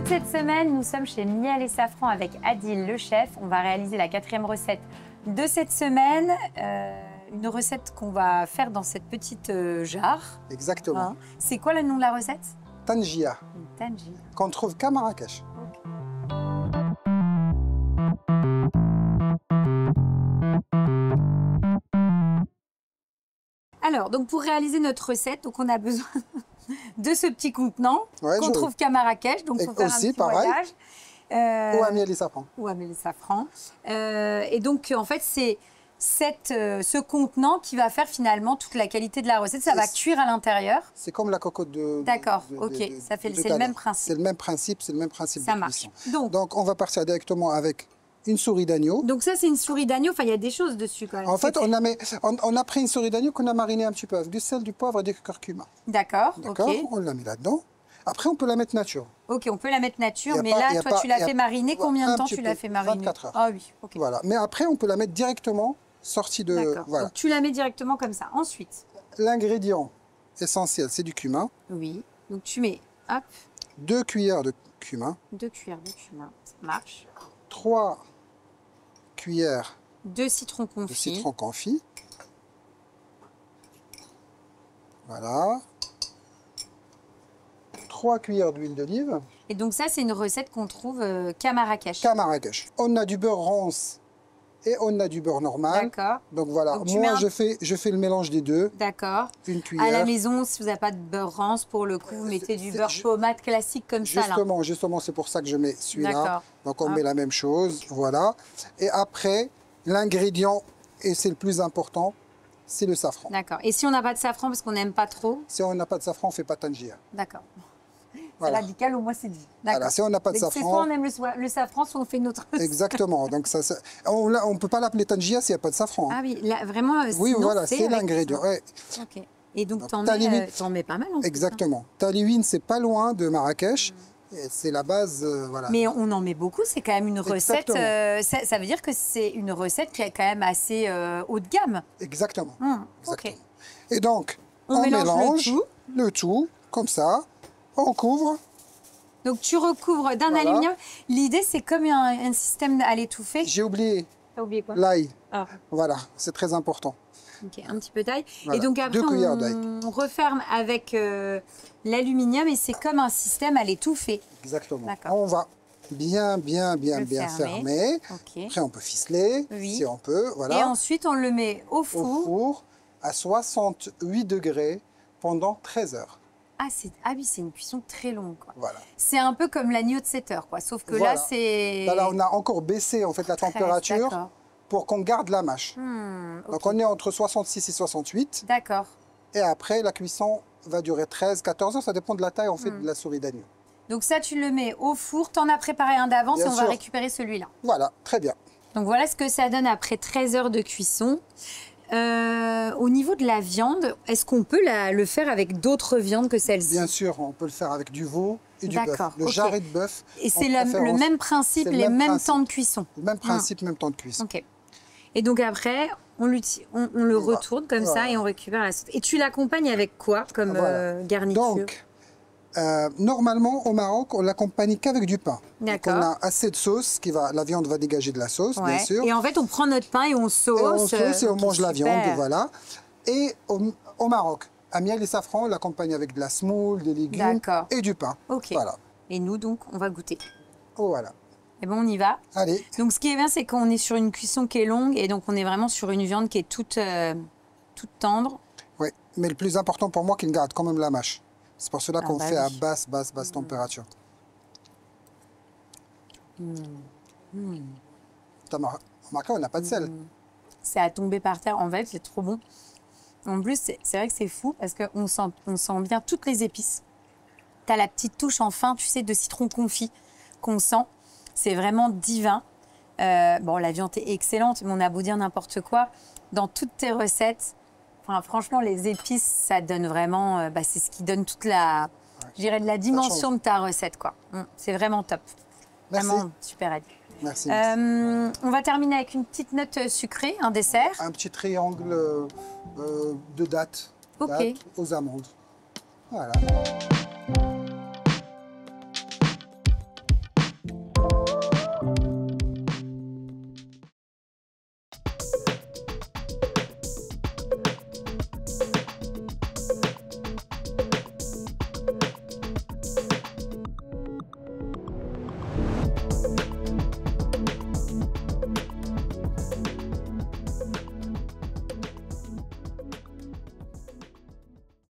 Toute cette semaine, nous sommes chez Miel et Safran avec Adil, le chef. On va réaliser la 4e recette de cette semaine. Une recette qu'on va faire dans cette petite jarre. Exactement. Hein. C'est quoi le nom de la recette? Tangia. Tangia. Qu'on trouve qu'à Marrakech. Okay. Alors, donc pour réaliser notre recette, donc on a besoin de ce petit contenant qu'on trouve qu'à Marrakech. Donc, faut faire aussi, un petit voyage. Ou à Miel et Safran. Ou à Miel et Safran. Et donc, en fait, c'est ce contenant qui va faire finalement toute la qualité de la recette. Ça va cuire à l'intérieur. C'est comme la cocotte de... D'accord, ok. C'est le même principe. C'est le même principe, c'est le même principe. Ça marche. Donc, on va partir directement avec une souris d'agneau. Donc ça, c'est une souris d'agneau. Enfin, il y a des choses dessus quand même. En fait, on a pris une souris d'agneau qu'on a marinée un petit peu avec du sel, du poivre et du curcuma. D'accord, ok. On l'a mis là-dedans. Après, on peut la mettre nature. Ok, on peut la mettre nature, mais là, toi, tu l'as fait mariner. Combien de temps tu l'as fait mariner? 24 heures. Ah oui, ok. Voilà. Mais après, on peut la mettre directement sortie de... D'accord, voilà. donc tu la mets directement comme ça. Ensuite, l'ingrédient essentiel, c'est du cumin. Oui, donc tu mets, hop. 2 cuillères de cumin. 2 cuillères de cumin, ça marche. 3 cuillères de citron confit. De citron confit. Voilà. 3 cuillères d'huile d'olive. Et donc ça, c'est une recette qu'on trouve qu'à Marrakech. Qu'à Marrakech. On a du beurre ronce et on a du beurre normal. D'accord. Donc voilà, donc, moi je fais le mélange des deux. D'accord. Une cuillère. À la maison, si vous n'avez pas de beurre rance, pour le coup, vous mettez du beurre pommade classique comme ça là. Justement, c'est pour ça que je mets celui-là. Donc on met la même chose, voilà. Et après, l'ingrédient, et c'est le plus important, c'est le safran. D'accord. Et si on n'a pas de safran parce qu'on n'aime pas trop? Si on n'a pas de safran, on ne fait pas tangia. D'accord. Voilà. C'est radical, au moins c'est dit. Voilà, si on n'a pas de safran... C'est soit on aime le safran, soit on fait une autre. Exactement. Donc on ne peut pas l'appeler tangia s'il n'y a pas de safran. Ah oui, là, vraiment, oui, voilà, c'est l'ingrédient. Ouais. Ok. Et donc, tu en mets pas mal en plus. Exactement. Talouine, c'est pas loin de Marrakech. C'est la base, voilà. Mais on en met beaucoup, c'est quand même une recette... ça veut dire que c'est une recette qui est quand même assez haut de gamme. Exactement. Ok. Et donc, on mélange le tout, comme ça. On couvre. Donc tu recouvres d'un aluminium. L'idée, c'est comme un système à l'étouffer. J'ai oublié. T'as oublié quoi? L'ail. Ah. Voilà, c'est très important. Ok, un petit peu d'ail. Voilà. Et donc après, on referme avec l'aluminium et c'est comme un système à l'étouffer. Exactement. On va bien fermer. Okay. Après, on peut ficeler, si on peut. Voilà. Et ensuite, on le met au four. Au four à 68 degrés pendant 13 heures. Ah oui, c'est une cuisson très longue. Voilà. C'est un peu comme l'agneau de 7 heures, quoi. Sauf que là, c'est... Là, on a encore baissé en fait, la température pour qu'on garde la mâche. Donc, on est entre 66 et 68. D'accord. Et après, la cuisson va durer 13-14 heures. Ça dépend de la taille en fait, de la souris d'agneau. Donc ça, tu le mets au four. Tu en as préparé un d'avance et on va récupérer celui-là. Voilà, très bien. Donc, voilà ce que ça donne après 13 heures de cuisson. Au niveau de la viande, est-ce qu'on peut le faire avec d'autres viandes que celle-ci? Bien sûr, on peut le faire avec du veau et du bœuf. Le jarret de bœuf. Et c'est le même principe, les mêmes temps de cuisson. Le même principe, même temps de cuisson. Ok. Et donc après, on le retourne comme ça et on récupère la sauce. Et tu l'accompagnes avec quoi comme garniture? Donc, normalement, au Maroc, on l'accompagne qu'avec du pain. D'accord. On a assez de sauce, la viande va dégager de la sauce, bien sûr. Et en fait, on prend notre pain et on sauce. Et on sauce et on mange la viande, voilà. Et au Maroc, à Miel et Safran, on l'accompagne avec de la semoule, des légumes et du pain. Ok. Voilà. Et nous, donc, on va goûter. Voilà. Et bon, on y va. Allez. Donc, ce qui est bien, c'est qu'on est sur une cuisson qui est longue et donc on est vraiment sur une viande qui est toute tendre. Oui, mais le plus important pour moi, qu'il garde quand même la mâche. C'est pour cela qu'on fait à basse température. T'as remarqué, on n'a pas de sel. C'est à tomber par terre. En fait, c'est trop bon. En plus, c'est vrai que c'est fou parce qu'on sent bien toutes les épices. Tu as la petite touche en fin, tu sais, de citron confit qu'on sent. C'est vraiment divin. Bon, la viande est excellente, mais on a beau dire n'importe quoi. Dans toutes tes recettes, enfin, franchement, les épices, ça donne vraiment... c'est ce qui donne toute la... Je dirais de la dimension de ta recette, quoi. C'est vraiment top. Merci. Vraiment super, Adil. Merci. On va terminer avec une petite note sucrée, un dessert. Un petit triangle de dattes aux amandes. Voilà.